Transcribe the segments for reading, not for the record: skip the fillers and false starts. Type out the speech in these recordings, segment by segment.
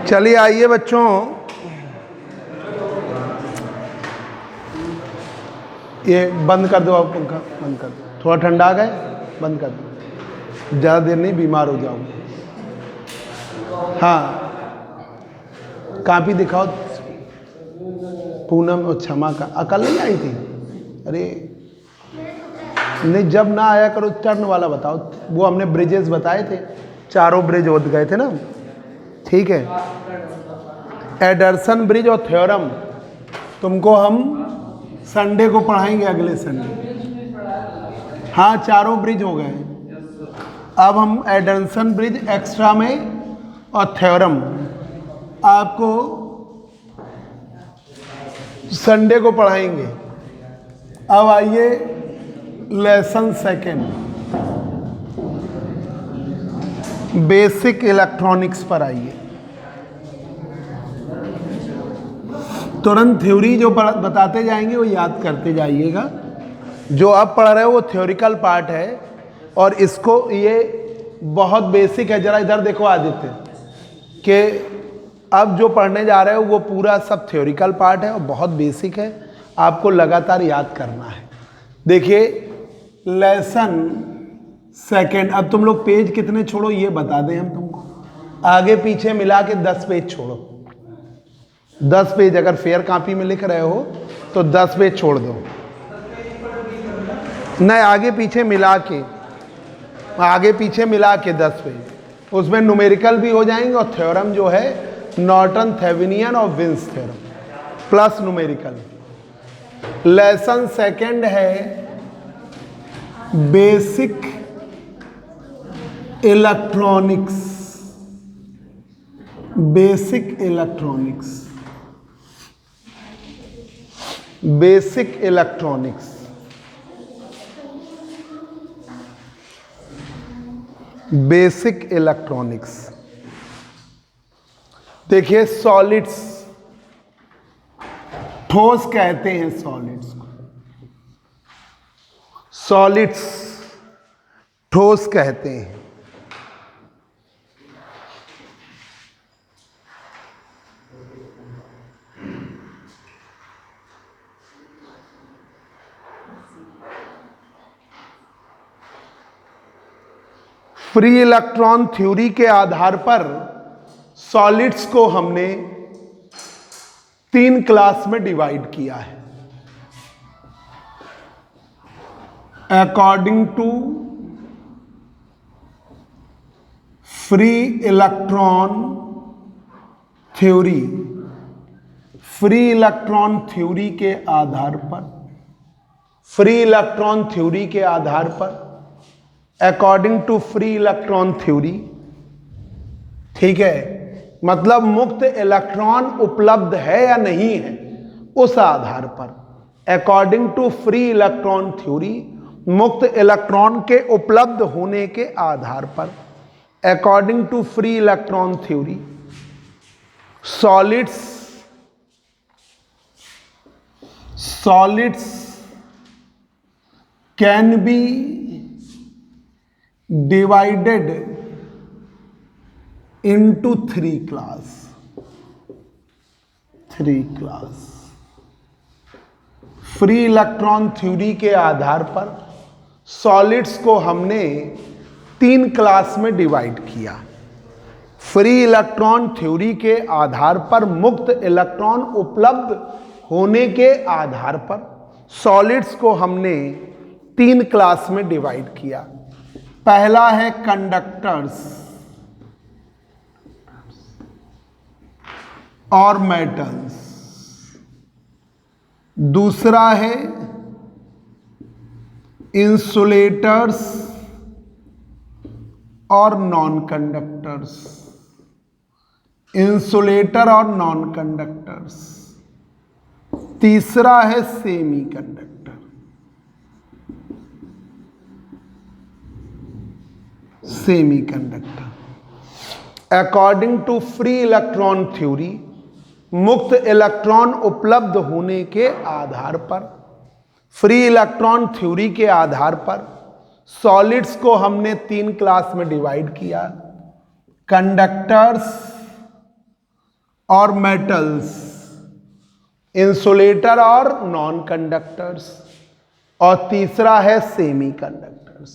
चलिए आइए बच्चों, ये बंद कर दो, आप पंखा बंद कर दो, थोड़ा ठंडा आ गए, बंद कर दो, ज़्यादा देर नहीं, बीमार हो जाओगे। हाँ, कापी दिखाओ। पूनम और क्षमा का अकल नहीं आई थी? अरे नहीं, जब ना आया करो टर्न वाला बताओ। वो हमने ब्रिजेस बताए थे, चारों ब्रिज हो गए थे ना, ठीक है। एडरसन ब्रिज और थ्योरम तुमको हम संडे को पढ़ाएंगे, अगले संडे। हाँ, चारों ब्रिज हो गए। अब हम एडरसन ब्रिज एक्स्ट्रा में और थ्योरम आपको संडे को पढ़ाएंगे। अब आइए लेसन सेकेंड, बेसिक इलेक्ट्रॉनिक्स पर आइए। तुरंत थ्योरी जो बताते जाएंगे वो याद करते जाइएगा। जो अब पढ़ रहे हो वो थ्योरिकल पार्ट है, और इसको ये बहुत बेसिक है। जरा इधर देखो आदित्य, कि अब जो पढ़ने जा रहे हो वो पूरा सब थ्योरिकल पार्ट है और बहुत बेसिक है, आपको लगातार याद करना है। देखिए लेसन सेकेंड, अब तुम लोग पेज कितने छोड़ो ये बता दें हम तुमको, आगे पीछे मिला के 10 पेज छोड़ो। 10 पेज अगर फेयर कॉपी में लिख रहे हो तो 10 पेज छोड़ दो। नहीं, आगे पीछे मिला के 10 पेज, उसमें न्यूमेरिकल भी हो जाएंगे और थ्योरम जो है नॉर्टन, थेवेनियन और विंस theorem plus numerical. Lesson second है basic electronics. Basic electronics, basic electronics, basic electronics. देखिए सॉलिड्स, ठोस कहते हैं सॉलिड्स को, सॉलिड्स ठोस कहते हैं। फ्री इलेक्ट्रॉन थ्योरी के आधार पर सॉलिड्स को हमने 3 क्लास में डिवाइड किया है, according to free electron theory. Free electron theory के आधार पर, फ्री इलेक्ट्रॉन थ्योरी के आधार पर, according to free electron theory, ठीक है, मतलब मुक्त इलेक्ट्रॉन उपलब्ध है या नहीं है उस आधार पर, according to free electron theory, मुक्त इलेक्ट्रॉन के उपलब्ध होने के आधार पर, according to free electron theory, solids can be divided into 3 class। Free electron theory के आधार पर सॉलिड्स को हमने 3 क्लास में डिवाइड किया। फ्री इलेक्ट्रॉन थ्योरी के आधार पर, मुक्त इलेक्ट्रॉन उपलब्ध होने के आधार पर सॉलिड्स को हमने 3 क्लास में डिवाइड किया। पहला है कंडक्टर्स और मेटल्स, दूसरा है इंसुलेटर्स और नॉन कंडक्टर्स, इंसुलेटर और नॉन कंडक्टर्स, तीसरा है semiconductor. Semiconductor according to free electron theory, मुक्त इलेक्ट्रॉन उपलब्ध होने के आधार पर, फ्री इलेक्ट्रॉन थ्योरी के आधार पर सॉलिड्स को हमने 3 क्लास में डिवाइड किया। कंडक्टर्स और मेटल्स, इंसुलेटर और नॉन कंडक्टर्स, और तीसरा है सेमीकंडक्टर्स,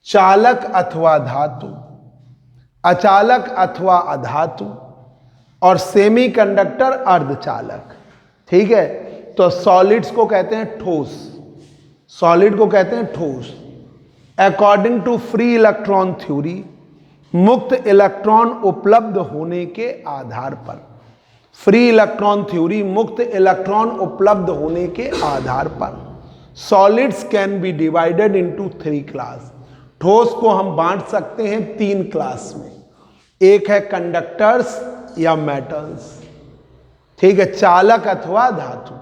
चालक अथवा धातु, अचालक अथवा अधातु, और सेमीकंडक्टर अर्धचालक। ठीक है, तो सॉलिड्स को कहते हैं ठोस, सॉलिड को कहते हैं ठोस। According to free electron theory, मुक्त इलेक्ट्रॉन उपलब्ध होने के आधार पर, फ्री इलेक्ट्रॉन थ्योरी, मुक्त इलेक्ट्रॉन उपलब्ध होने के आधार पर solids can be divided into 3 class. ठोस को हम बांट सकते हैं 3 क्लास में। एक है कंडक्टर्स या मेटल्स, ठीक है, चालक अथवा धातु।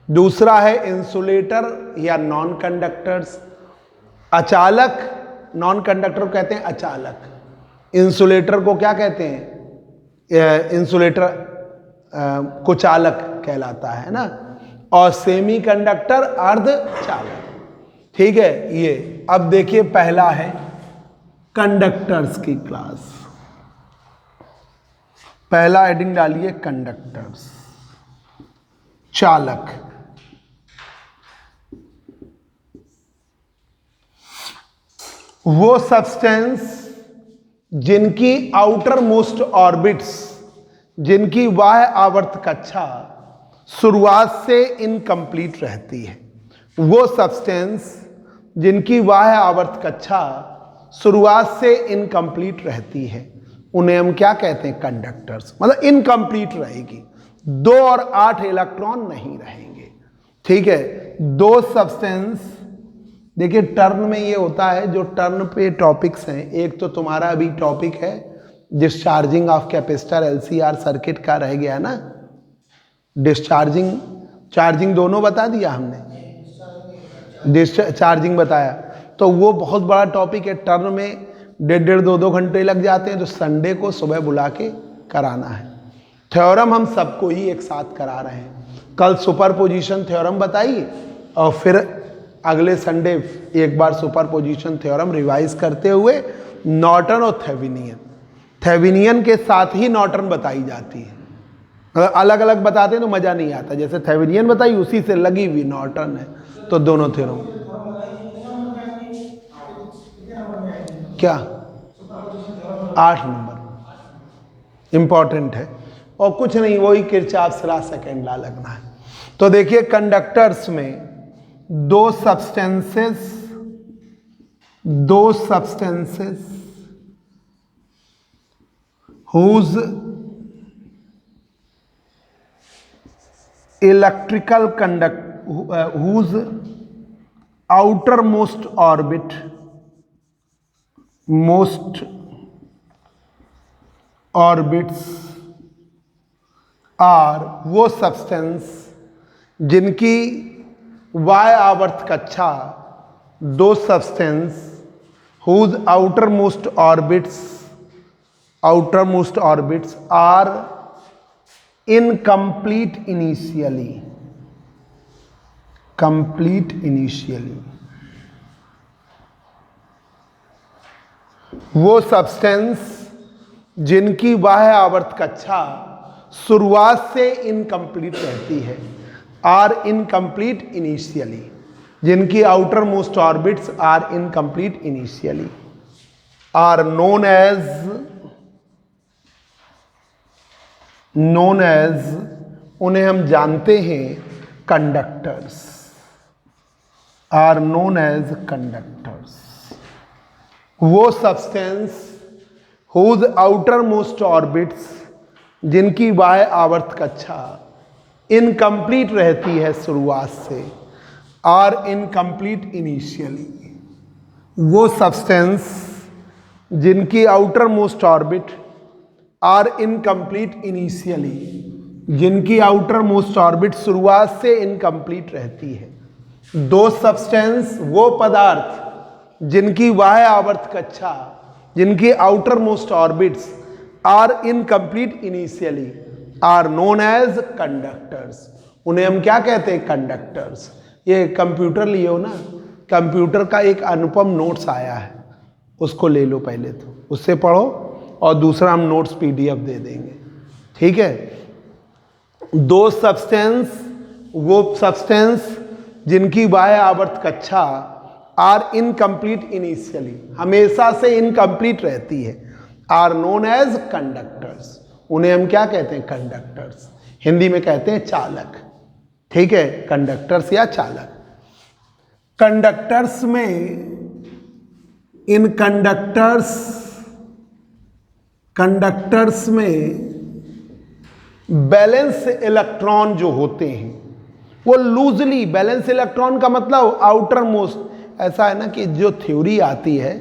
दूसरा है इंसुलेटर या नॉन कंडक्टर्स, अचालक, नॉन कंडक्टर को कहते हैं अचालक, इंसुलेटर को क्या कहते हैं, इंसुलेटर कुचालक कहलाता है ना, और सेमीकंडक्टर अर्धचालक। ठीक है, ये अब देखिए पहला है कंडक्टर्स की क्लास। पहला हेडिंग डालिए कंडक्टर्स, चालक। वो सब्सटेंस जिनकी आउटर मोस्ट ऑर्बिट्स, जिनकी बाह्य आवर्त कक्षा शुरुआत से इनकम्प्लीट रहती है, वो सब्सटेंस जिनकी बाह्य आवर्त कक्षा शुरुआत से इनकम्प्लीट रहती है, उन्हें हम क्या कहते हैं, कंडक्टर्स। मतलब इनकम्प्लीट रहेगी, 2 और 8 इलेक्ट्रॉन नहीं रहेंगे। ठीक है, 2 सब्सटेंस, देखिए टर्न में ये होता है, जो टर्न पे टॉपिक्स हैं, एक तो तुम्हारा अभी टॉपिक है discharging of capacitor, LCR circuit का रह गया ना, डिस्चार्जिंग चार्जिंग दोनों बता दिया हमने, डिस्चार्जिंग बताया, तो वो बहुत बड़ा टॉपिक है। टर्न में 1.5 2 घंटे लग जाते हैं, तो संडे को सुबह बुला के कराना है। थ्योरम हम सबको ही एक साथ करा रहे हैं। कल सुपरपोजिशन थ्योरम बताइए, और फिर अगले संडे एक बार सुपरपोजिशन थ्योरम रिवाइज करते हुए नॉर्टन और थेवेनियन, थेवेनियन के साथ ही नॉर्टन बताई जाती है। अगर अलग अलग बताते हैं तो मजा नहीं आता, जैसे थेवेनियन बताई उसी से लगी हुई नॉर्टन है, तो दोनों थ्योरम। क्या 8 नंबर इंपॉर्टेंट है, और कुछ नहीं, वही किरचॉफ लॉ सेकंड लॉ लगना है। तो देखिए कंडक्टर्स में 2 substances whose electrical whose outermost orbit orbits are वो सब्सटेंस जिनकी वाय आवर्त कक्षा, 2 substance whose outermost orbits are incomplete initially, complete initially। वो सब्सटेंस जिनकी बाह्य आवर्त कक्षा शुरुआत से इनकम्प्लीट रहती है, आर इनकम्प्लीट इनिशियली, जिनकी outermost orbits are incomplete initially, are known as उन्हें हम जानते हैं conductors, are known as conductors. वो सब्सटेंस whose outermost orbits, जिनकी बाह्य आवर्त कक्षा इनकम्प्लीट रहती है शुरुआत से, आर इनकम्प्लीट इनिशियली। वो सब्सटेंस जिनकी outermost orbit are incomplete initially, जिनकी आउटर मोस्ट ऑर्बिट शुरुआत से इनकम्प्लीट रहती है। 2 सब्सटेंस वो पदार्थ जिनकी बाह्य आवर्त कक्षा, जिनकी outermost orbits are incomplete initially, are known as conductors. उन्हें हम क्या कहते हैं, कंडक्टर्स। ये कंप्यूटर लिए हो ना, कंप्यूटर का एक अनुपम नोट्स आया है, उसको ले लो पहले, तो उससे पढ़ो, और दूसरा हम नोट्स PDF दे देंगे। ठीक है, दो सब्सटेंस, वो सब्सटेंस जिनकी बाह्य आवर्त कक्षा आर इनकम्प्लीट इनिशियली, हमेशा से इनकम्प्लीट रहती है, आर नोन एज कंडक्टर्स, उन्हें हम क्या कहते हैं? कंडक्टर्स। हिंदी में कहते हैं चालक। ठीक है, कंडक्टर्स या चालक। कंडक्टर्स में, इन कंडक्टर्स में बैलेंस इलेक्ट्रॉन जो होते हैं वो लूजली, बैलेंस इलेक्ट्रॉन का मतलब आउटर मोस्ट, ऐसा है ना कि जो थ्योरी आती है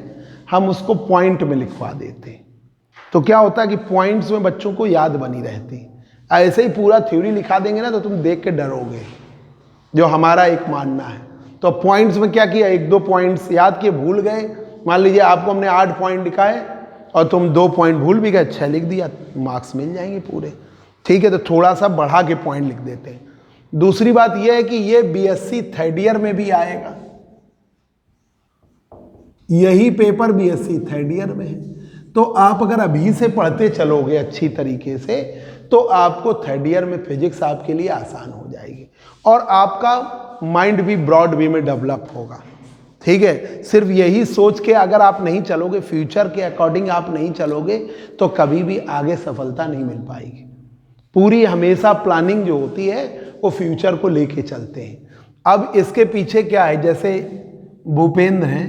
हम उसको पॉइंट में लिखवा देते हैं, तो क्या होता है कि पॉइंट्स में बच्चों को याद बनी रहती। ऐसे ही पूरा थ्योरी लिखा देंगे ना तो तुम देख के डरोगे, जो हमारा एक मानना है। तो पॉइंट्स में क्या किया, एक दो पॉइंट्स याद किए, भूल गए। मान लीजिए आपको हमने 8 पॉइंट लिखाए और तुम 2 पॉइंट भूल भी गए, 6 लिख दिया, मार्क्स मिल जाएंगे पूरे। ठीक है, तो थोड़ा सा बढ़ा के पॉइंट लिख देते हैं। दूसरी बात यह है कि ये BSc थर्ड ईयर में भी आएगा, यही पेपर BSc थर्ड ईयर में है। तो आप अगर अभी से पढ़ते चलोगे अच्छी तरीके से तो आपको थर्ड ईयर में फिजिक्स आपके लिए आसान हो जाएगी और आपका माइंड भी ब्रॉड वे में डेवलप होगा। ठीक है, सिर्फ यही सोच के अगर आप नहीं चलोगे, फ्यूचर के अकॉर्डिंग आप नहीं चलोगे तो कभी भी आगे सफलता नहीं मिल पाएगी। पूरी हमेशा प्लानिंग जो होती है वो फ्यूचर को लेके चलते हैं। अब इसके पीछे क्या है, जैसे भूपेंद्र हैं,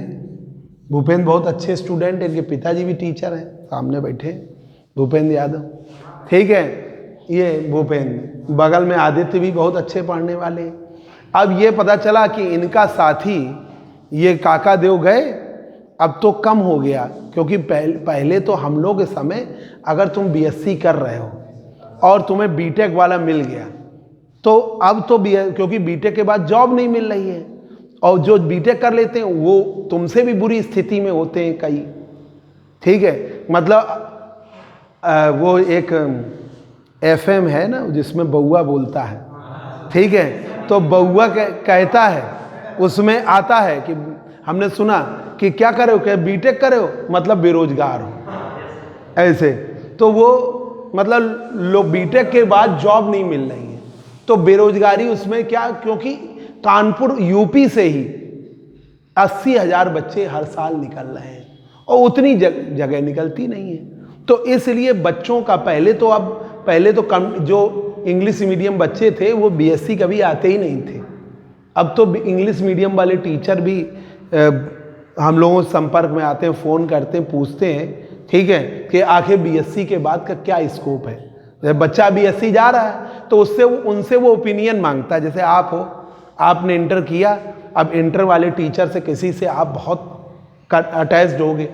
भूपेंद्र बहुत अच्छे स्टूडेंट, इनके पिताजी भी टीचर हैं, सामने बैठे भूपेंद्र यादव। ठीक है, ये भूपेंद्र, बगल में आदित्य भी बहुत अच्छे पढ़ने वाले। अब ये पता चला कि इनका साथी ये काका देव गए, अब तो कम हो गया, क्योंकि पहले तो हम लोग के समय अगर तुम BSc कर रहे हो और तुम्हें B.Tech वाला मिल गया तो अब तो क्योंकि B.Tech के बाद जॉब नहीं मिल रही है, और जो B.Tech कर लेते हैं वो तुमसे भी बुरी स्थिति में होते हैं कई। ठीक है, मतलब वो एक FM है ना जिसमें बउआ बोलता है, ठीक है, तो बउआ कहता है, उसमें आता है कि हमने सुना कि क्या करे हो, क्या B.Tech करे हो, मतलब बेरोजगार हो, ऐसे। तो वो मतलब लोग B.Tech के बाद जॉब नहीं मिल रही है, तो बेरोजगारी उसमें क्या, क्योंकि कानपुर UP से ही 80,000 बच्चे हर साल निकल रहे हैं और उतनी जगह निकलती नहीं है। तो इसलिए बच्चों का पहले तो कम जो इंग्लिश मीडियम बच्चे थे वो BSc कभी आते ही नहीं थे। अब तो इंग्लिश मीडियम वाले टीचर भी हम लोगों से संपर्क में आते हैं, फ़ोन करते हैं, पूछते हैं, ठीक है, कि आखिर BSc के बाद का क्या स्कोप है। जब बच्चा BSc जा रहा है तो उनसे वो ओपिनियन मांगता है। जैसे आप हो, आपने इंटर किया, अब इंटर वाले टीचर से किसी से आप बहुत अटैच्ड होगे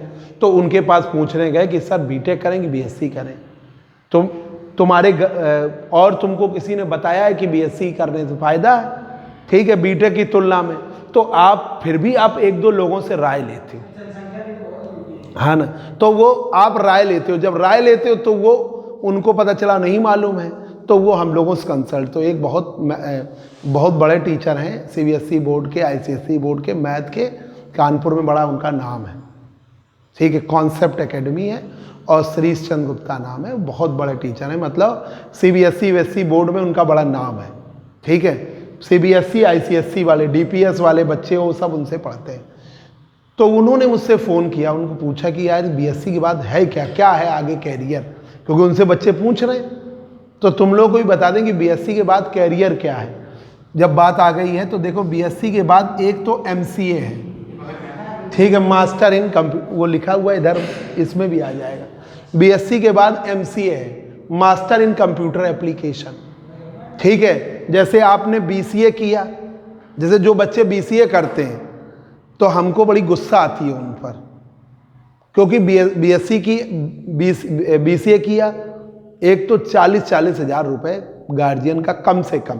तो उनके पास पूछने गए कि सर B.Tech करेंगे BSc करें, तुम्हारे और तुमको किसी ने बताया है कि BSc करने से फ़ायदा है, ठीक है, B.Tech की तुलना में, तो आप फिर भी आप 1-2 लोगों से राय लेते हो, हाँ ना, तो वो आप राय लेते हो। जब राय लेते हो तो वो उनको पता चला नहीं मालूम है तो वो हम लोगों से कंसल्ट, तो एक बहुत बड़े टीचर हैं CBSE बोर्ड के, ICSE बोर्ड के, मैथ के, कानपुर में बड़ा उनका नाम है, ठीक है, कॉन्सेप्ट एकेडमी है और श्रीश चंद्र गुप्ता नाम है, बहुत बड़े टीचर हैं, मतलब CBSE बोर्ड में उनका बड़ा नाम है। ठीक है, CBSE ICSE वाले DPS वाले बच्चे वो सब उनसे पढ़ते हैं। तो उन्होंने मुझसे फ़ोन किया, उनको पूछा कि यार BSc के बाद है क्या है आगे कैरियर, क्योंकि उनसे बच्चे पूछ रहे हैं, तो तुम लोग को भी बता दें कि BSc के बाद कैरियर क्या है। जब बात आ गई है तो देखो, BSc के बाद एक तो MCA है, ठीक है, मास्टर इन कंप्यूटर, वो लिखा हुआ है इधर, इसमें भी आ जाएगा। BSc के बाद MCA है, मास्टर इन कंप्यूटर एप्लीकेशन, ठीक है। जैसे आपने BCA किया, जैसे जो बच्चे BCA करते हैं तो हमको बड़ी गुस्सा आती है उन पर, क्योंकि BSc की BCA किया, एक तो 40-40 हज़ार रुपये गार्जियन का, कम से कम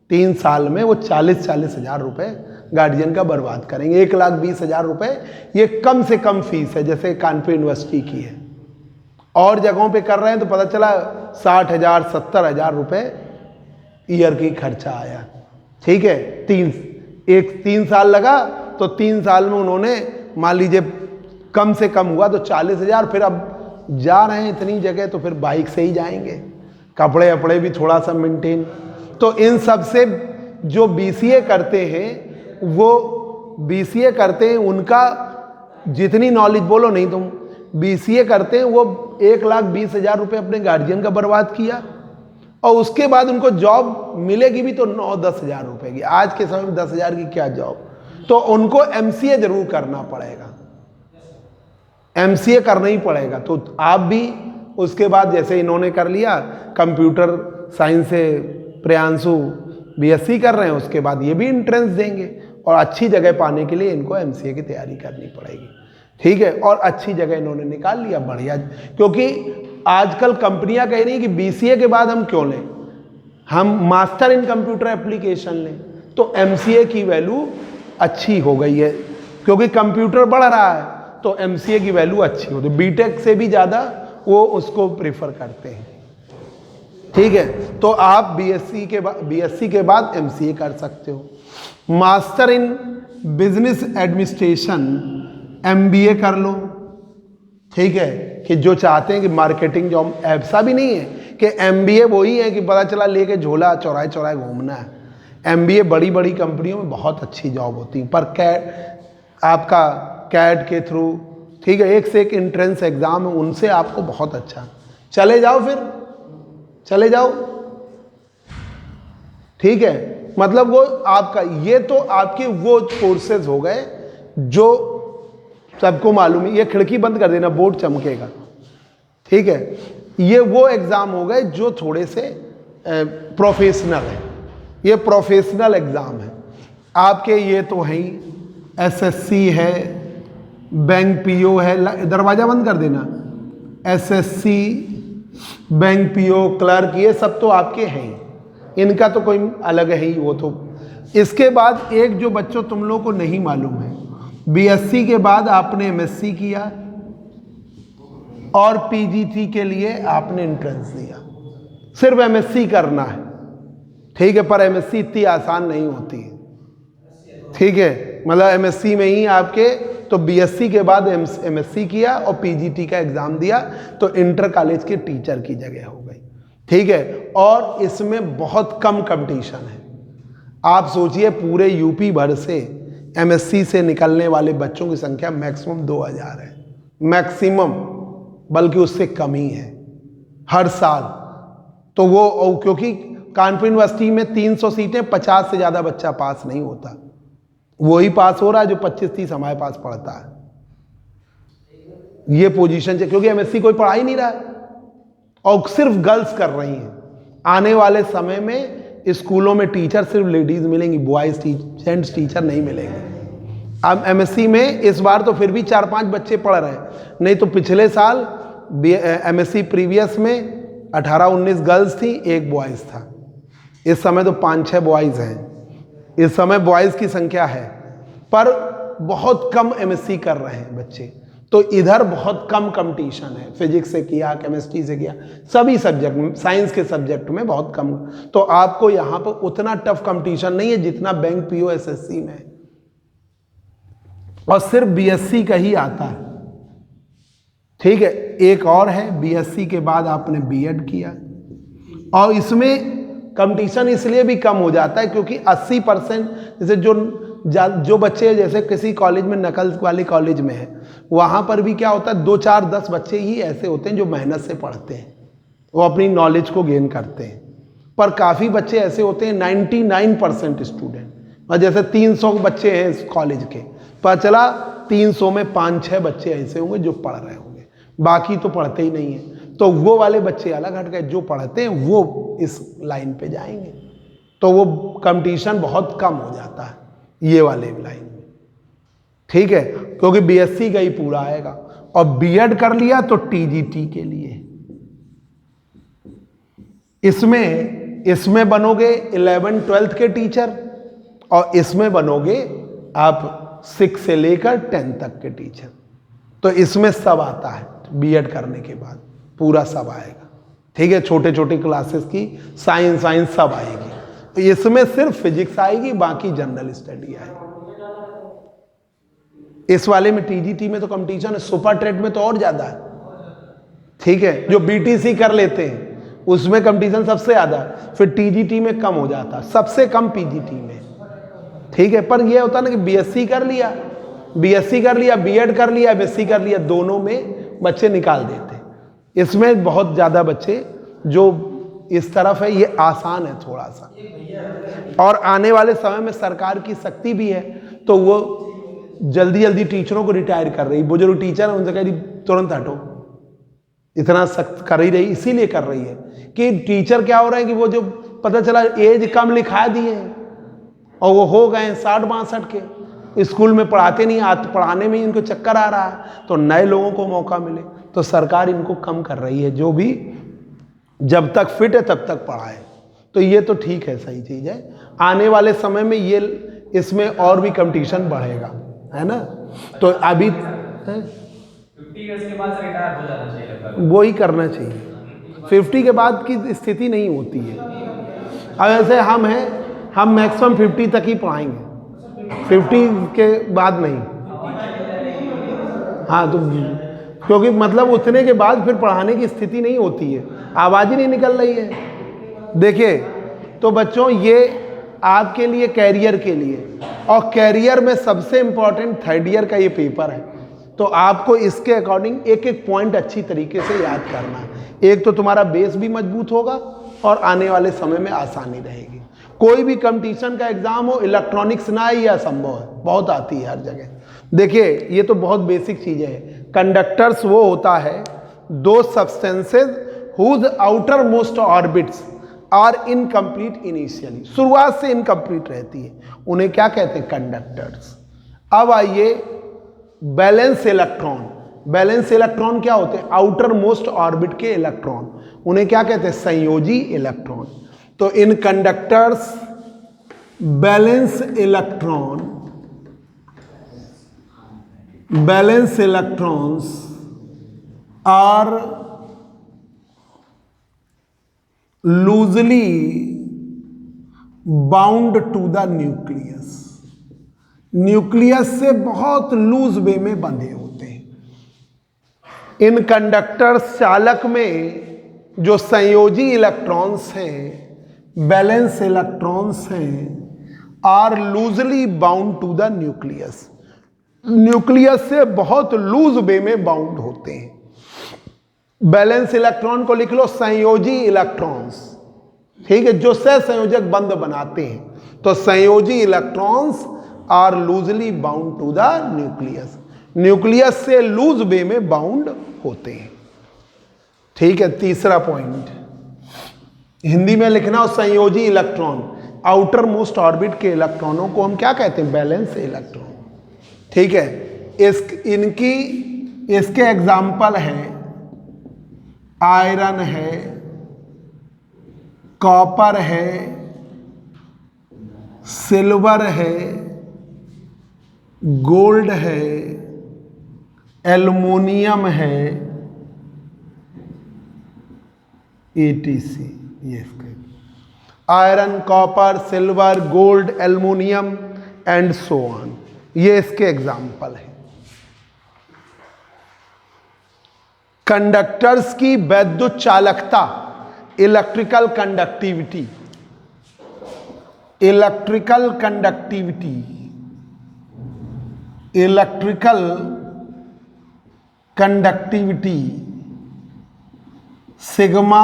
3 साल में वो 40-40 हज़ार रुपये गार्जियन का बर्बाद करेंगे। 1,20,000 रुपये ये कम से कम फीस है, जैसे कानपुर यूनिवर्सिटी की है। और जगहों पे कर रहे हैं तो पता चला 60,000 70,000 रुपये ईयर की खर्चा आया, ठीक है। 3 साल लगा तो 3 साल में उन्होंने मान लीजिए कम से कम हुआ तो 40,000, फिर अब जा रहे हैं इतनी जगह तो फिर बाइक से ही जाएंगे, कपड़े वपड़े भी थोड़ा सा मेंटेन। तो इन सब से जो बीसीए करते हैं, वो बीसीए करते हैं उनका जितनी नॉलेज, बोलो नहीं तुम, बीसीए करते हैं वो 1,20,000 रुपये अपने गार्जियन का बर्बाद किया, और उसके बाद उनको जॉब मिलेगी भी तो 9-10 हज़ार रुपये की। आज के समय में 10 हज़ार की क्या जॉब। तो उनको एमसीए जरूर करना पड़ेगा, एमसीए करना ही पड़ेगा। तो आप भी उसके बाद जैसे इन्होंने कर लिया, कंप्यूटर साइंस से प्रियांशु बीएससी कर रहे हैं, उसके बाद ये भी एंट्रेंस देंगे, और अच्छी जगह पाने के लिए इनको एमसीए की तैयारी करनी पड़ेगी। ठीक है, और अच्छी जगह इन्होंने निकाल लिया, बढ़िया। क्योंकि आजकल कंपनियां कह रही हैं कि बीसीए के बाद हम क्यों लें, हम मास्टर इन कंप्यूटर एप्लीकेशन लें। तो एमसीए की वैल्यू अच्छी हो गई है, क्योंकि कंप्यूटर बढ़ रहा है तो एमसीए की वैल्यू अच्छी होती है। बीटेक से भी ज़्यादा वो उसको प्रेफर करते हैं। ठीक है, तो आप बीएससी के बाद एमसीए कर सकते हो। Master in business administration MBA कर लो। ठीक है, कि जो चाहते हैं कि मार्केटिंग जॉब, ऐसा भी नहीं है कि एमबीए वही है कि पता चला लेके झोला चौराहे चौराहे घूमना है। एमबीए बड़ी बड़ी कंपनियों में बहुत अच्छी जॉब होती है, पर आपका कैट के थ्रू, ठीक है, एक से एक एंट्रेंस एग्जाम है, उनसे आपको बहुत अच्छा। चले जाओ, फिर चले जाओ। ठीक है, मतलब वो आपका, ये तो आपके वो कोर्सेज हो गए जो सबको मालूम है। ये खिड़की बंद कर देना, बोर्ड चमकेगा। ठीक है, ये वो एग्जाम हो गए जो थोड़े से प्रोफेशनल है, ये प्रोफेशनल एग्जाम है आपके। ये तो है ही, एसएससी है, बैंक पीओ है, दरवाजा बंद कर देना, एसएससी, बैंक पीओ, क्लर्क, ये सब तो आपके हैं ही, इनका तो कोई अलग है ही वो तो। इसके बाद एक जो बच्चों तुम लोग को नहीं मालूम है, बीएससी के बाद आपने एमएससी किया और पीजीटी के लिए आपने एंट्रेंस दिया। सिर्फ एमएससी करना है, ठीक है, पर एमएससी इतनी आसान नहीं होती है। ठीक है, मतलब एमएससी में ही आपके, तो बीएससी के बाद एमएससी किया और पीजीटी का एग्जाम दिया तो इंटर कॉलेज के टीचर की जगह हो गई। ठीक है, और इसमें बहुत कम कंपटीशन है। आप सोचिए पूरे यूपी भर से एमएससी से निकलने वाले बच्चों की संख्या मैक्सिमम 2000 है, मैक्सिमम, बल्कि उससे कम ही है हर साल। तो वो क्योंकि कानपुर यूनिवर्सिटी में 300 सीटें, 50 से ज़्यादा बच्चा पास नहीं होता, वही पास हो रहा है जो 25-30 हमारे पास पढ़ता है। ये पोजीशन है, क्योंकि एमएससी कोई पढ़ा ही नहीं रहा है और सिर्फ गर्ल्स कर रही हैं। आने वाले समय में स्कूलों में टीचर सिर्फ लेडीज मिलेंगी, बॉयज जेंट्स टीचर नहीं मिलेंगे। अब एमएससी में इस बार तो फिर भी 4-5 बच्चे पढ़ रहे हैं, नहीं तो पिछले साल एमएससी प्रीवियस में 18-19 गर्ल्स थी, 1 बॉयज था। इस समय तो 5-6 बॉयज हैं। इस समय बॉयज की संख्या है, पर बहुत कम एमएससी कर रहे हैं बच्चे। तो इधर बहुत कम कंपटीशन है, फिजिक्स से किया, केमिस्ट्री से किया, सभी सब्जेक्ट में, साइंस के सब्जेक्ट में बहुत कम। तो आपको यहाँ पर उतना टफ कंपटीशन नहीं है जितना बैंक पीओ एसएससी में, और सिर्फ बीएससी का ही आता है। ठीक है, एक और है, बीएससी के बाद आपने बीएड किया, और इसमें कंपटीशन इसलिए भी कम हो जाता है क्योंकि 80% जैसे जो बच्चे जैसे किसी कॉलेज में, नकल वाले कॉलेज में है, वहाँ पर भी क्या होता है, 2, 4, 10 बच्चे ही ऐसे होते हैं जो मेहनत से पढ़ते हैं, वो अपनी नॉलेज को गेन करते हैं। पर काफ़ी बच्चे ऐसे होते हैं 99% स्टूडेंट, और जैसे 300 बच्चे हैं इस कॉलेज के, पता चला 300 में 5-6 बच्चे ऐसे होंगे जो पढ़ रहे होंगे, बाकी तो पढ़ते ही नहीं है। तो वो वाले बच्चे अलग हट गए, जो पढ़ते हैं वो इस लाइन पे जाएंगे, तो वो कंपटीशन बहुत कम हो जाता है ये वाले लाइन में। ठीक है, क्योंकि बीएससी का ही पूरा आएगा, और बीएड कर लिया तो टीजीटी के लिए इसमें बनोगे 11-12 के टीचर, और इसमें बनोगे आप 6 से लेकर 10 तक के टीचर। तो इसमें सब आता है, बीएड करने के बाद पूरा सब आएगा। ठीक है, छोटे छोटे क्लासेस की साइंस सब आएगी। तो इसमें सिर्फ फिजिक्स आएगी, बाकी जनरल स्टडी आएगी। इस वाले में टीजीटी में तो कंपटीशन है, सुपर ट्रेड में तो और ज्यादा है। ठीक है, जो बीटीसी कर लेते हैं उसमें कंपटीशन सबसे ज़्यादा, फिर टीजीटी में कम हो जाता, सबसे कम पीजीटी में। ठीक है, पर ये होता ना कि बीएससी कर लिया, बीएड कर लिया, एमएससी कर लिया, दोनों में बच्चे निकाल देते। इसमें बहुत ज़्यादा बच्चे जो इस तरफ है, ये आसान है थोड़ा सा, और आने वाले समय में सरकार की सख्ती भी है, तो वो जल्दी जल्दी टीचरों को रिटायर कर रही, वो जो टीचर है उनसे कह रही तुरंत हटो, इतना सख्त कर ही रही, इसीलिए कर रही है कि टीचर क्या हो रहा है कि वो जो पता चला एज कम लिखा दिए हैं और वो हो गए 60-62 के, स्कूल में पढ़ाते नहीं, पढ़ाने में इनको चक्कर आ रहा है, तो नए लोगों को मौका मिले, तो सरकार इनको कम कर रही है, जो भी जब तक फिट है तब तक पढ़ाए। तो ये तो ठीक है, सही चीज़ है। आने वाले समय में ये इसमें और भी कंपटीशन बढ़ेगा, है ना। तो अभी 50 इयर्स के बाद रिटायर हो जाना चाहिए लगभग, वो ही करना चाहिए। 50 के बाद की स्थिति नहीं होती है। अब ऐसे हम मैक्सिमम 50 तक ही पढ़ाएंगे, 50 के बाद नहीं। हाँ, तो क्योंकि मतलब उतने के बाद फिर पढ़ाने की स्थिति नहीं होती है, आवाज़ ही नहीं निकल रही है। देखिए, तो बच्चों ये आपके लिए कैरियर के लिए, और कैरियर में सबसे इम्पोर्टेंट 3rd ईयर का ये पेपर है, तो आपको इसके अकॉर्डिंग एक एक पॉइंट अच्छी तरीके से याद करना है। एक तो तुम्हारा बेस भी मजबूत होगा और आने वाले समय में आसानी रहेगी। कोई भी कंपटीशन का एग्जाम हो, इलेक्ट्रॉनिक्स ना आए, यह असंभव है, बहुत आती है हर जगह। देखिए, ये तो बहुत बेसिक चीज़ें हैं। कंडक्टर्स वो होता है, दो substances whose outermost orbits are incomplete initially, शुरुआत से इनकम्प्लीट रहती है, उन्हें क्या कहते हैं? कंडक्टर्स। अब आइए बैलेंस इलेक्ट्रॉन। बैलेंस इलेक्ट्रॉन क्या होते हैं? आउटर मोस्ट ऑर्बिट के इलेक्ट्रॉन, उन्हें क्या कहते हैं? संयोजी इलेक्ट्रॉन। तो इन conductors valence electrons are loosely bound to the nucleus. Nucleus से बहुत लूज वे में बंधे होते हैं। इन कंडक्टर्स चालक में जो संयोजी इलेक्ट्रॉन्स हैं, बैलेंस इलेक्ट्रॉन्स हैं, are loosely bound to the nucleus. Nucleus से बहुत लूज वे में बाउंड होते हैं। बैलेंस इलेक्ट्रॉन को लिख लो संयोजी इलेक्ट्रॉन्स, ठीक है, जो सहसंयोजक बंध बनाते हैं। तो संयोजी electrons are loosely bound to the nucleus, nucleus से लूज वे में बाउंड होते हैं। ठीक है, तीसरा पॉइंट हिंदी में लिखना हो, संयोजी इलेक्ट्रॉन, आउटर मोस्ट ऑर्बिट के इलेक्ट्रॉनों को हम क्या कहते हैं? Balance electron. ठीक है, इसके एग्जाम्पल हैं आयरन है, कॉपर है, सिल्वर है, गोल्ड है, एल्युमिनियम है, ETC। ये इसके iron, copper, silver, gold, aluminium and so on, ये इसके एग्जाम्पल है। कंडक्टर्स की वैद्युत चालकता, electrical conductivity, electrical conductivity sigma,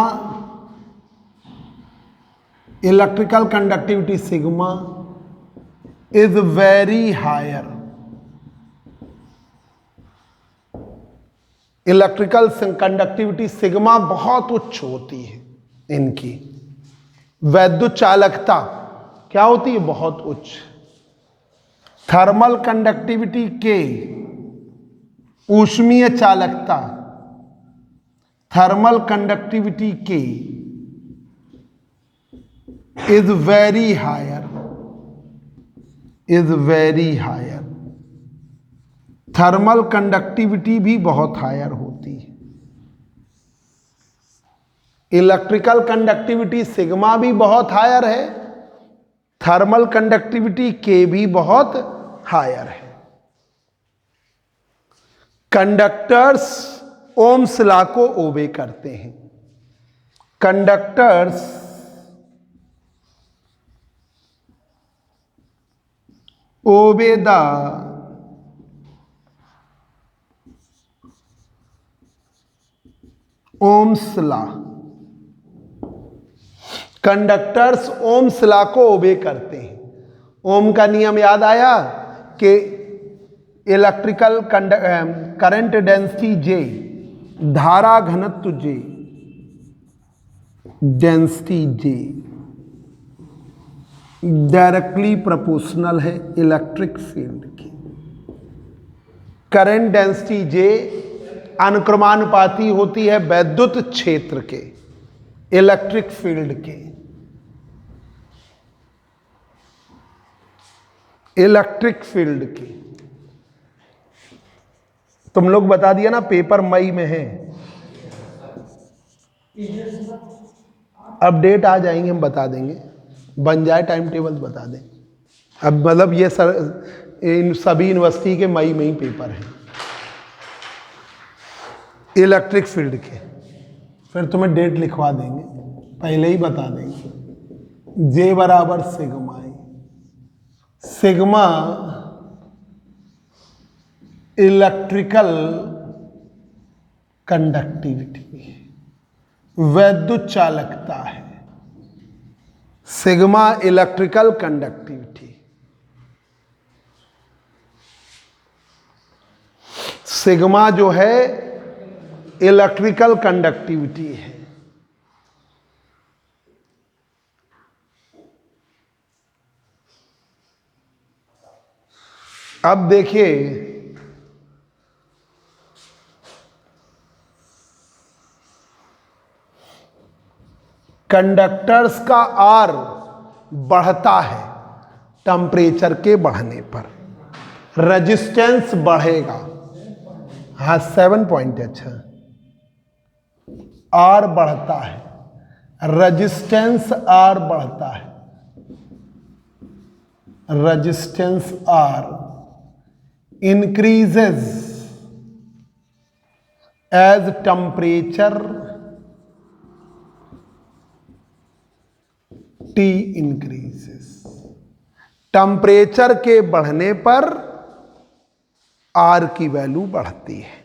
electrical conductivity sigma is very higher. Electrical conductivity sigma बहुत उच्च होती है इनकी। वैद्युत चालकता क्या होती है? बहुत उच्च। थर्मल कंडक्टिविटी के, ऊष्मीय चालकता, thermal conductivity K is very higher, thermal conductivity भी बहुत हायर होती है। इलेक्ट्रिकल कंडक्टिविटी सिग्मा भी बहुत हायर है, थर्मल कंडक्टिविटी के भी बहुत हायर है। कंडक्टर्स ओम्स लॉ को ओबे करते हैं। Conductors obey the Ohm's law. Conductors Ohm's law को ओबे करते हैं। ओम का नियम याद आया कि इलेक्ट्रिकल करंट डेंसिटी जे, धारा घनत्व जे, डेंसिटी जे डायरेक्टली प्रोपोर्शनल है इलेक्ट्रिक फील्ड की। करंट डेंसिटी जे अनुक्रमानुपाती होती है वैद्युत क्षेत्र के, इलेक्ट्रिक फील्ड के। इलेक्ट्रिक फील्ड की तुम लोग बता दिया ना, पेपर मई में है, अपडेट आ जाएंगे, हम बता देंगे, बन जाए टाइम टेबल बता दें। अब मतलब ये इन सभी यूनिवर्सिटी के मई में ही पेपर हैं इलेक्ट्रिक फील्ड के। फिर तुम्हें डेट लिखवा देंगे, पहले ही बता देंगे। जे बराबर सिग्मा है। सिग्मा इलेक्ट्रिकल कंडक्टिविटी, वैद्युत चालकता है। Sigma electrical conductivity. सिग्मा जो है इलेक्ट्रिकल कंडक्टिविटी है। अब देखिए कंडक्टर्स का आर बढ़ता है टेम्परेचर के बढ़ने पर, रेजिस्टेंस बढ़ेगा। हाँ 7 पॉइंट, अच्छा, आर बढ़ता है, रेजिस्टेंस आर बढ़ता है, resistance R increases as temperature T increases। Temperature के बढ़ने पर R की वैल्यू बढ़ती है।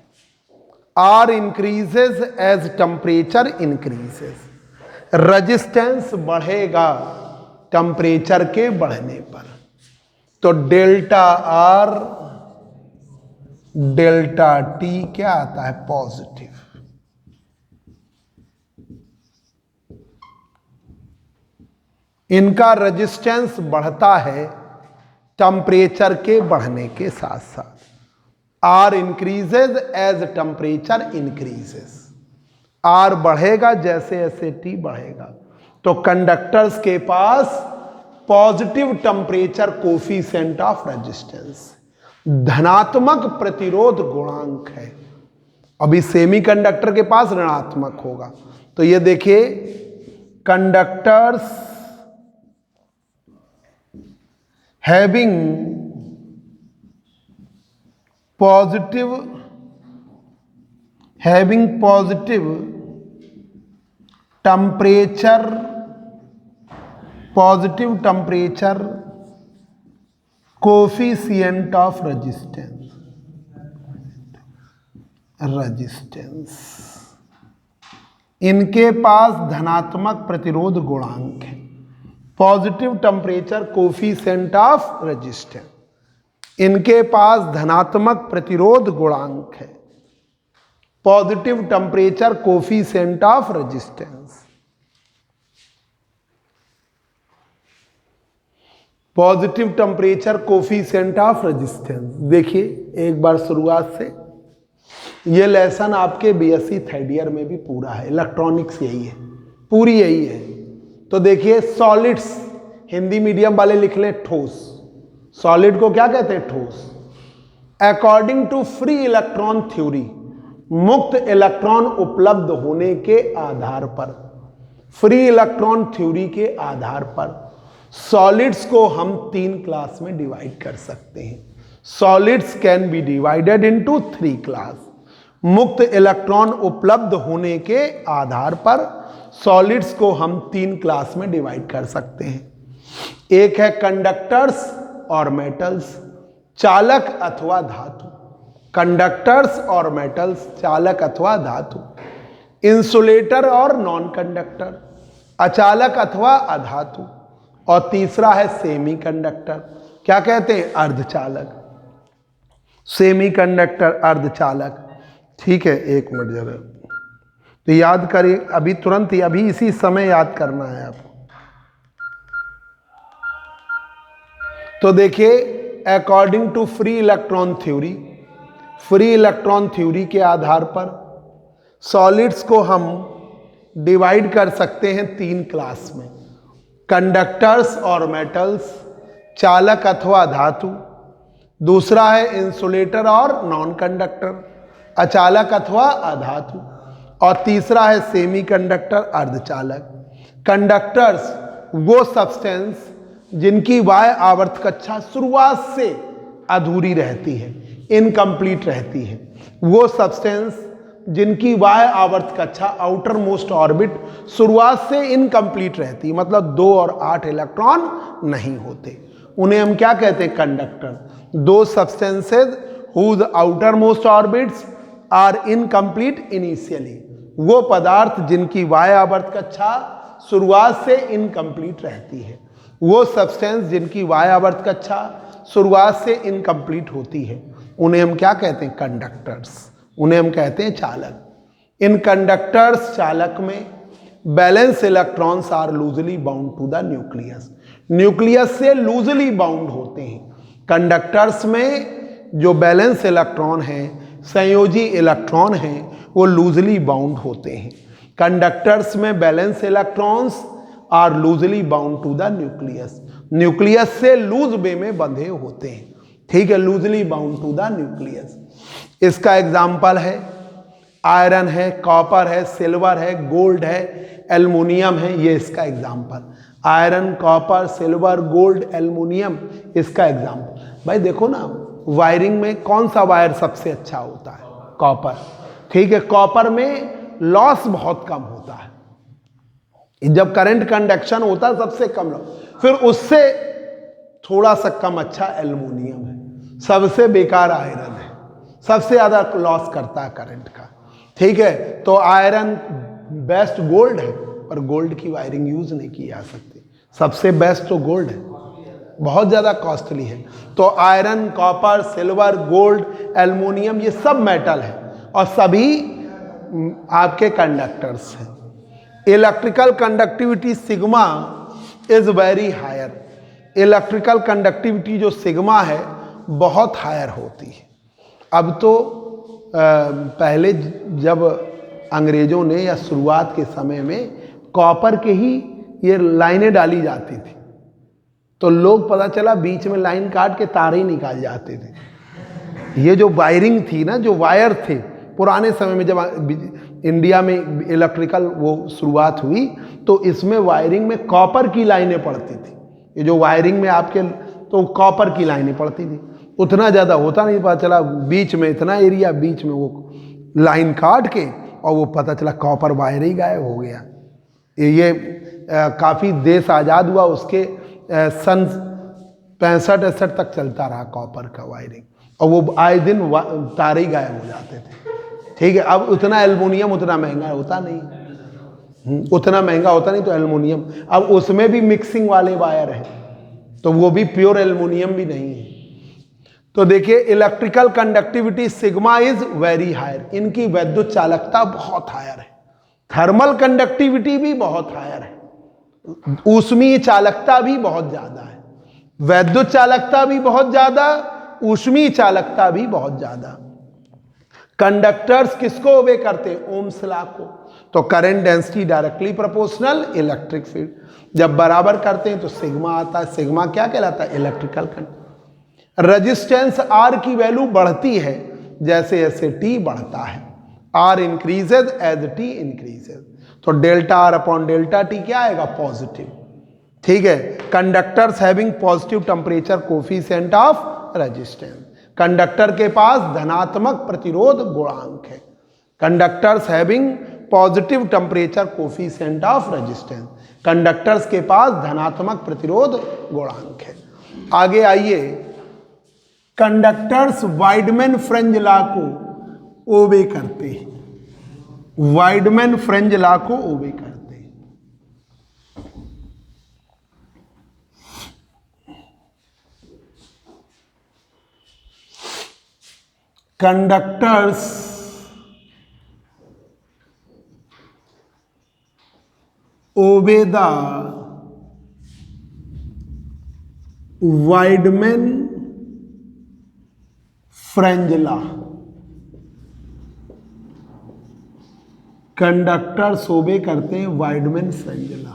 R increases as temperature increases। Resistance बढ़ेगा टेम्परेचर के बढ़ने पर, तो डेल्टा R डेल्टा टी क्या आता है? पॉजिटिव। इनका रेजिस्टेंस बढ़ता है टेम्परेचर के बढ़ने के साथ साथ। R increases as temperature increases. R बढ़ेगा जैसे जैसे टी बढ़ेगा। तो कंडक्टर्स के पास positive temperature coefficient of resistance, धनात्मक प्रतिरोध गुणांक है। अभी सेमीकंडक्टर के पास ऋणात्मक होगा। तो ये देखिए conductors having positive temperature coefficient of resistance, इनके पास धनात्मक प्रतिरोध गुणांक है। Positive temperature coefficient of resistance, इनके पास धनात्मक प्रतिरोध गुणांक है। Positive temperature coefficient of resistance, positive temperature coefficient of resistance. देखिए एक बार शुरुआत से, ये लेसन आपके बीएससी थर्ड ईयर में भी पूरा है, इलेक्ट्रॉनिक्स यही है, पूरी यही है। तो देखिए सॉलिड्स, हिंदी मीडियम वाले लिख लें ठोस। सॉलिड को क्या कहते हैं? ठोस। According to free electron theory, मुक्त इलेक्ट्रॉन उपलब्ध होने के आधार पर, फ्री इलेक्ट्रॉन थ्योरी के आधार पर सॉलिड्स को हम 3 क्लास में डिवाइड कर सकते हैं। Solids can be divided into 3 class. मुक्त इलेक्ट्रॉन उपलब्ध होने के आधार पर सॉलिड्स को हम 3 क्लास में डिवाइड कर सकते हैं। एक है कंडक्टर्स और मेटल्स, चालक अथवा धातु। कंडक्टर्स और मेटल्स, चालक अथवा धातु। इंसुलेटर और नॉन कंडक्टर, अचालक अथवा अधातु। और तीसरा है सेमी कंडक्टर, क्या कहते हैं, अर्धचालक। सेमी कंडक्टर, अर्धचालक। ठीक है, एक मिनट जरा, तो याद करिए अभी, तुरंत ही, अभी इसी समय याद करना है आपको। तो देखिए, according to free electron theory, free electron theory के आधार पर सॉलिड्स को हम डिवाइड कर सकते हैं 3 क्लास में, कंडक्टर्स और मेटल्स, चालक अथवा धातु। दूसरा है इंसुलेटर और नॉन कंडक्टर, अचालक अथवा अधातु। और तीसरा है सेमी कंडक्टर, अर्धचालक। कंडक्टर्स वो सब्सटेंस जिनकी वाय आवर्त कक्षा शुरुआत से अधूरी रहती है, इनकम्प्लीट रहती है। वो सब्सटेंस जिनकी वाय आवर्त कक्षा, आउटर मोस्ट ऑर्बिट, शुरुआत से इनकम्प्लीट रहती है, मतलब 2 और 8 इलेक्ट्रॉन नहीं होते, उन्हें हम क्या कहते हैं, कंडक्टर। दो substances whose outermost orbits are incomplete initially, वो पदार्थ जिनकी वाय आवर्त कक्षा शुरुआत से इनकम्प्लीट रहती है, वो सब्सटेंस जिनकी वाय आवर्त कक्षा शुरुआत से इनकम्प्लीट होती है, उन्हें हम क्या कहते हैं, कंडक्टर्स, उन्हें हम कहते हैं चालक। इन कंडक्टर्स, चालक में valence electrons are loosely bound to the nucleus, nucleus से लूजली बाउंड होते हैं। कंडक्टर्स में जो बैलेंस इलेक्ट्रॉन हैं, संयोजी इलेक्ट्रॉन हैं, वो लूजली बाउंड होते हैं। कंडक्टर्स में valence electrons are loosely bound to the nucleus, nucleus से लूज वे में बंधे होते हैं। ठीक है, loosely bound to the nucleus. इसका एग्जाम्पल है आयरन है, कॉपर है, सिल्वर है, गोल्ड है, एल्युमिनियम है, ये इसका example. Iron, copper, silver, gold, aluminium, इसका एग्जाम्पल। भाई देखो ना, वायरिंग में कौन सा वायर सबसे अच्छा होता है, कॉपर। ठीक है, कॉपर में लॉस बहुत कम होता है, जब करंट कंडक्शन होता है सबसे कम लॉस। फिर उससे थोड़ा सा कम अच्छा एल्युमिनियम है, सबसे बेकार आयरन है, सबसे ज्यादा लॉस करता है करंट का। ठीक है, तो आयरन बेस्ट गोल्ड है, पर गोल्ड की वायरिंग यूज नहीं की जा सकती, सबसे बेस्ट तो गोल्ड है, बहुत ज़्यादा कॉस्टली है। तो iron, copper, silver, gold, aluminium, ये सब मेटल है और सभी आपके कंडक्टर्स हैं। Electrical conductivity sigma is very higher, electrical conductivity जो सिग्मा है बहुत हायर होती है। अब तो पहले जब अंग्रेजों ने या शुरुआत के समय में कॉपर के ही ये लाइनें डाली जाती थी, तो लोग पता चला बीच में लाइन काट के तार ही निकाल जाते थे। ये जो वायरिंग थी ना, जो वायर थे पुराने समय में, जब इंडिया में इलेक्ट्रिकल वो शुरुआत हुई, तो इसमें वायरिंग में कॉपर की लाइनें पड़ती थी। ये जो वायरिंग में आपके, तो कॉपर की लाइनें पड़ती थी, उतना ज़्यादा होता नहीं, पता चला बीच में इतना एरिया, बीच में वो लाइन काट के, और वो पता चला कॉपर वायर ही गायब हो गया। ये काफ़ी देश आज़ाद हुआ, उसके सन 65-68 तक चलता रहा कॉपर का वायरिंग, और वो आए दिन तारे ही गायब हो जाते थे। ठीक है, अब उतना एल्युमिनियम उतना महंगा होता नहीं, उतना महंगा होता नहीं, तो एल्युमिनियम, अब उसमें भी मिक्सिंग वाले वायर हैं, तो वो भी प्योर एल्युमिनियम भी नहीं है। तो देखिए, electrical conductivity sigma is very higher, इनकी वैद्युत चालकता बहुत हायर है। थर्मल कंडक्टिविटी भी बहुत हायर है, ऊष्मीय चालकता भी बहुत ज्यादा है, वैद्युत चालकता भी बहुत ज्यादा, ऊष्मीय चालकता भी बहुत ज्यादा। कंडक्टर्स किसको ओबे करते हैं, ओम्स लॉ को। तो current density directly proportional electric field, जब बराबर करते हैं तो सिग्मा आता है। सिग्मा क्या कहलाता है, इलेक्ट्रिकल करंट। रेजिस्टेंस आर की वैल्यू बढ़ती है जैसे जैसे टी बढ़ता है, R increases as T increases, तो delta R upon delta T क्या आएगा, पॉजिटिव। ठीक है, conductors having positive temperature coefficient of resistance, conductor के पास धनात्मक प्रतिरोध गुणांक है। Conductors having positive temperature coefficient of resistance, conductors के पास धनात्मक प्रतिरोध गुणांक है। आगे आइए, कंडक्टर्स वाइडमैन फ्रिंज लॉ को ओबे करते हैं, वाइडमैन फ्रिंज लॉ को ओबे करते हैं। Conductors obey the Wiedemann Franz law, conductors obey करते हैं Wiedemann Franz law,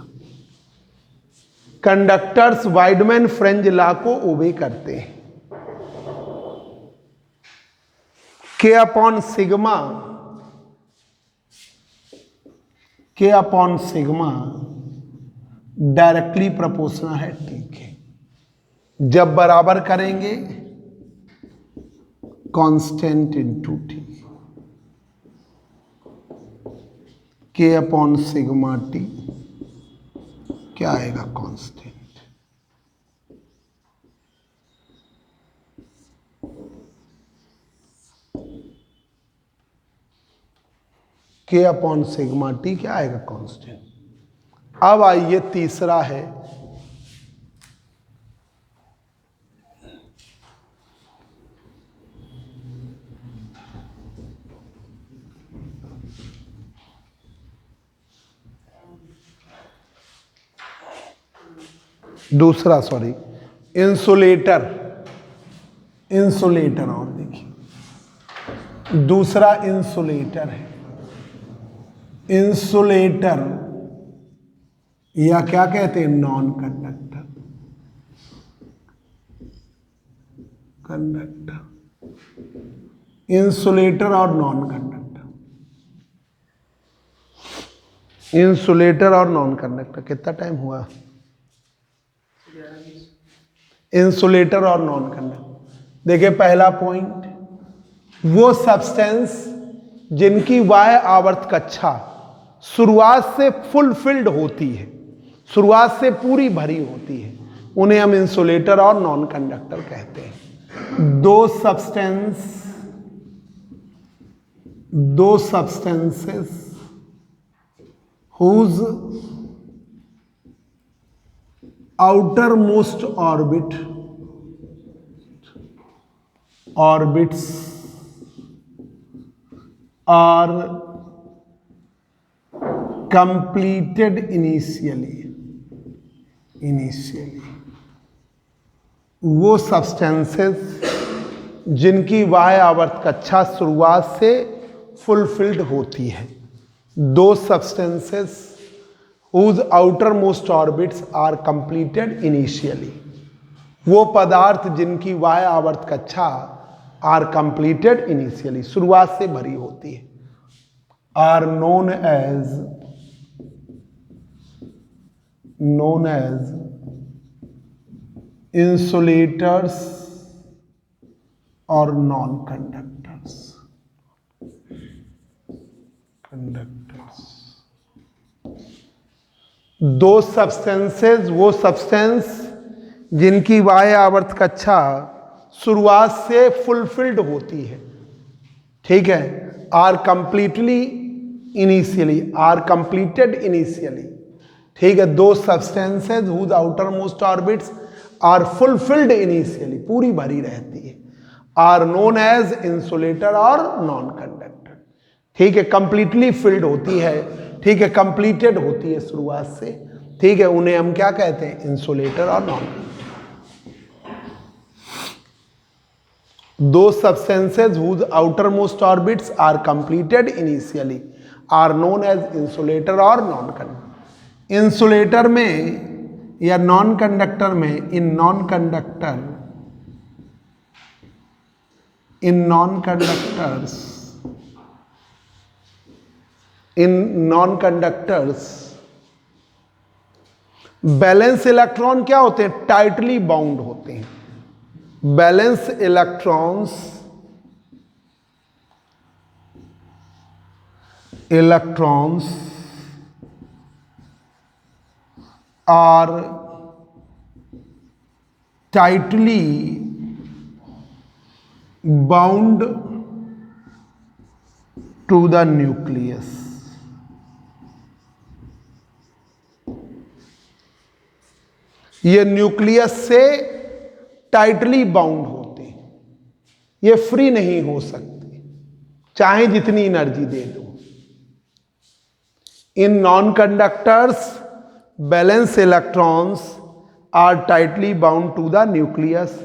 conductors Wiedemann Franz law को ओबे करते हैं। K upon sigma, K upon sigma directly proportional है टी के। जब बराबर करेंगे constant into T, K upon sigma T क्या आएगा, कांस्टेंट। के अपॉन सिग्मा टी क्या आएगा, कांस्टेंट। अब आइए तीसरा है, दूसरा सॉरी इंसुलेटर, इंसुलेटर और देखिए दूसरा इंसुलेटर है, इंसुलेटर या क्या कहते हैं, नॉन कंडक्टर, कंडक्टर, इंसुलेटर और नॉन कंडक्टर, इंसुलेटर और नॉन कंडक्टर। कितना टाइम हुआ, इंसुलेटर और नॉन कंडक्टर। देखिए पहला पॉइंट, वो सब्सटेंस जिनकी वाय आवर्त कक्षा शुरुआत से फुलफिल्ड होती है, शुरुआत से पूरी भरी होती है, उन्हें हम इंसुलेटर और नॉन कंडक्टर कहते हैं। दो substances whose outermost orbits are completed initially, वो सब्सटेंसेस जिनकी वाय आवर्त कक्षा शुरुआत से फुलफिल्ड होती है, दो substances whose outermost orbits are completed initially, वो पदार्थ जिनकी वाय आवर्त कक्षा आर कंप्लीटेड इनिशियली शुरुआत से भरी होती है, आर नोन एज इंसुलेटर्स और नॉन कंडक्टर्स, दो सब्सटेंसेस, वो सब्सटेंस जिनकी वाय आवर्त कक्षा शुरुआत से फुलफिल्ड होती है, ठीक है, are completely initially, are completed initially, ठीक है। दो substances whose outermost orbits are fulfilled initially, पूरी भरी रहती है, आर नोन एज इंसुलेटर और नॉन कंडक्टर, ठीक है। कंप्लीटली फिल्ड होती है, ठीक है, कंप्लीटेड होती है शुरुआत से, ठीक है, उन्हें हम क्या कहते हैं, इंसुलेटर और नॉन कंडक्टर। दो substances whose outermost orbits are completed initially are known as insulator or non-conductor। Insulator में या नॉन कंडक्टर में, इन नॉन कंडक्टर्स बैलेंस इलेक्ट्रॉन क्या होते हैं, टाइटली बाउंड होते हैं। Valence electrons electrons are tightly bound to the nucleus. ये nucleus से टाइटली बाउंड होते हैं, ये फ्री नहीं हो सकते चाहे जितनी एनर्जी दे दो. In non conductors valence electrons are tightly bound to the nucleus.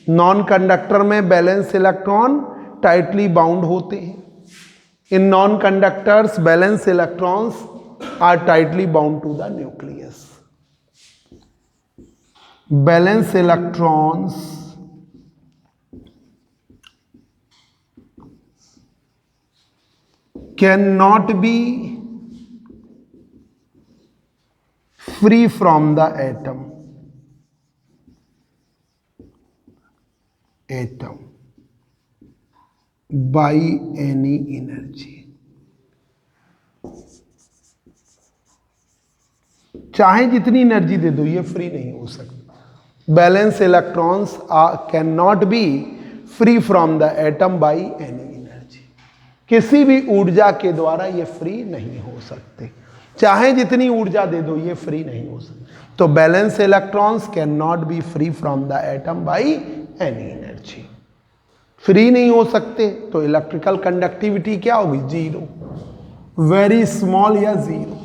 Non conductor में बैलेंस इलेक्ट्रॉन टाइटली बाउंड होते हैं. In non conductors valence electrons are tightly bound to the nucleus. Valence electrons cannot be free from the atom by any energy. चाहे जितनी energy दे दो ये free नहीं हो सकता. Balance electrons cannot be free from the atom by any energy. किसी भी ऊर्जा के द्वारा ये फ्री नहीं हो सकते, चाहे जितनी ऊर्जा दे दो ये फ्री नहीं हो सकते. तो valence electrons cannot be free from the atom by any energy. Free नहीं हो सकते तो इलेक्ट्रिकल कंडक्टिविटी क्या होगी? जीरो, वेरी स्मॉल या zero.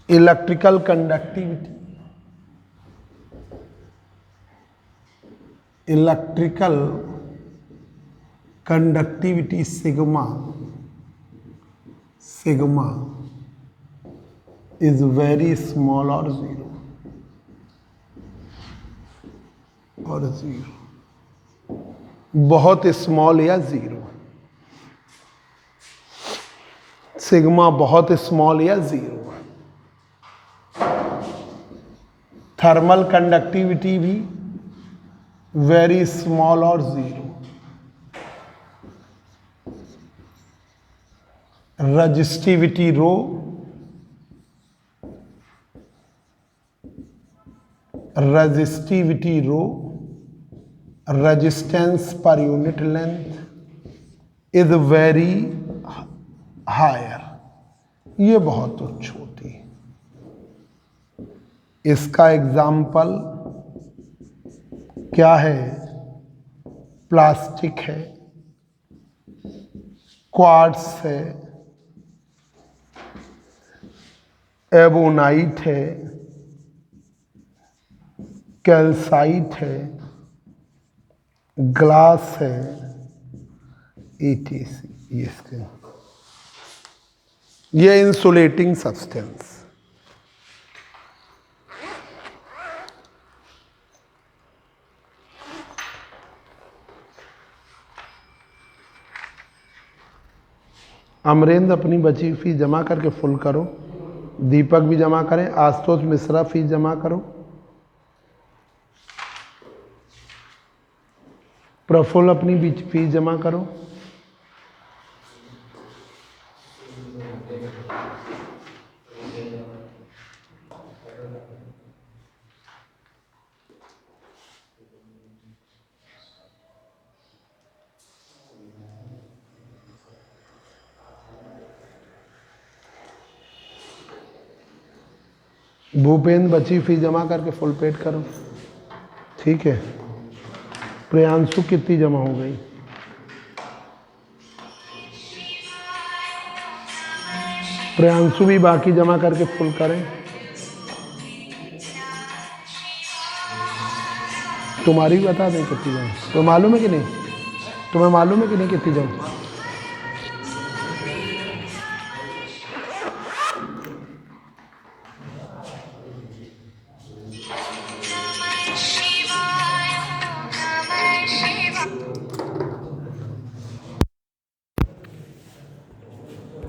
Electrical conductivity, electrical conductivity sigma is very small और जीरो, बहुत स्मॉल या जीरो. सिग्मा बहुत स्मॉल या जीरो. थर्मल कंडक्टिविटी भी वेरी स्मॉल और zero. Resistivity rho resistance per unit length is very higher, ये बहुत उच्च होती है. इसका एग्जाम्पल क्या है? प्लास्टिक है, क्वार्ट्स है, एबोनाइट है, कैल्साइट है, ग्लास है, ETC. ये इंसुलेटिंग सब्सटेंस. अमरेंद्र अपनी बची फीस जमा करके फुल करो. दीपक भी जमा करें. आशुतोष मिश्रा फीस जमा करो. प्रफुल्ल अपनी फीस जमा करो. भूपेंद्र बची फीस जमा करके फुल पेड करो. ठीक है. प्रियांशु कितनी जमा हो गई? प्रियांशु भी बाकी जमा करके फुल करें. तुम्हारी भी बता दें कितनी जमा. तो मालूम है कि नहीं? तुम्हें मालूम है कि नहीं कितनी जमा?